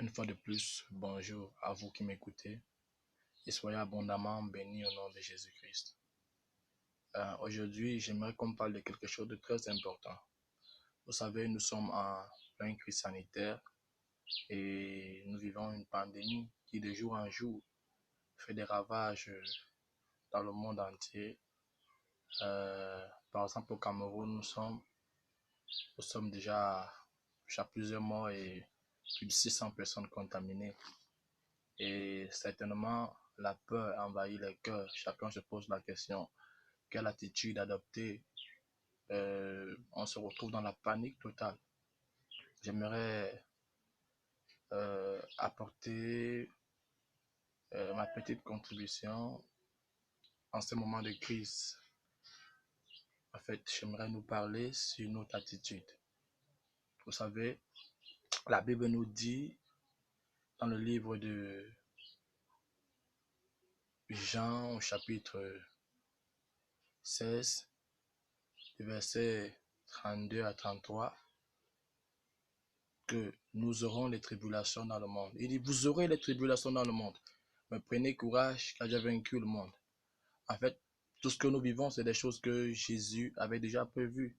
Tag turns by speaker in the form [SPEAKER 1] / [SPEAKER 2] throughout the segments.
[SPEAKER 1] Une fois de plus, bonjour à vous qui m'écoutez et soyez abondamment bénis au nom de Jésus-Christ. Aujourd'hui, j'aimerais qu'on parle de quelque chose de très important. Vous savez, nous sommes en pleine crise sanitaire et nous vivons une pandémie qui de jour en jour fait des ravages dans le monde entier. Par exemple, au Cameroun, nous sommes déjà plusieurs morts et plus de 600 personnes contaminées. Et certainement, la peur envahit les cœurs. Chacun se pose la question, quelle attitude adopter? On se retrouve dans la panique totale. J'aimerais apporter ma petite contribution en ce moment de crise. En fait, j'aimerais nous parler sur notre attitude. Vous savez, la Bible nous dit dans le livre de Jean au chapitre 16, versets 32 à 33, que nous aurons les tribulations dans le monde. Il dit, vous aurez les tribulations dans le monde, mais prenez courage car j'ai vaincu le monde. En fait, tout ce que nous vivons, c'est des choses que Jésus avait déjà prévues.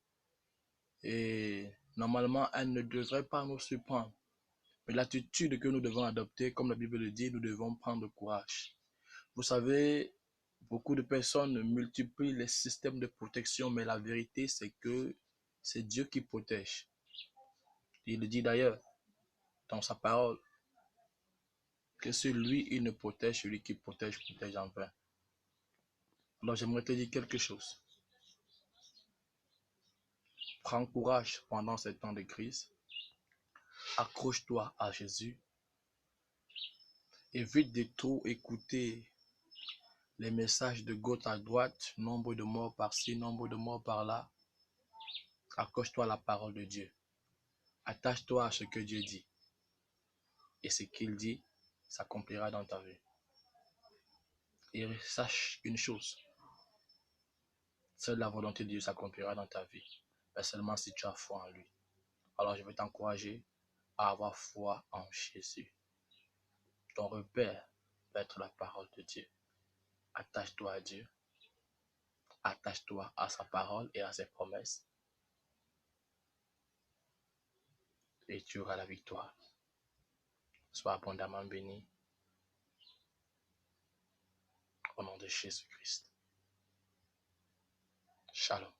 [SPEAKER 1] Et normalement, elles ne devraient pas nous surprendre. Mais l'attitude que nous devons adopter, comme la Bible le dit, nous devons prendre courage. Vous savez, beaucoup de personnes multiplient les systèmes de protection, mais la vérité, c'est que c'est Dieu qui protège. Il le dit d'ailleurs dans sa parole, que celui, il ne protège, celui qui protège en vain. Alors j'aimerais te dire quelque chose. Prends courage pendant ces temps de crise. Accroche-toi à Jésus. Évite de trop écouter les messages de gauche à droite, nombre de morts par-ci, nombre de morts par-là. Accroche-toi à la parole de Dieu. Attache-toi à ce que Dieu dit. Et ce qu'il dit s'accomplira dans ta vie. Et sache une chose. Seule la volonté de Dieu s'accomplira dans ta vie. Mais seulement si tu as foi en lui. Alors je vais t'encourager à avoir foi en Jésus. Ton repère va être la parole de Dieu. Attache-toi à Dieu. Attache-toi à sa parole et à ses promesses. Et tu auras la victoire. Sois abondamment béni. Au nom de Jésus-Christ. Shalom.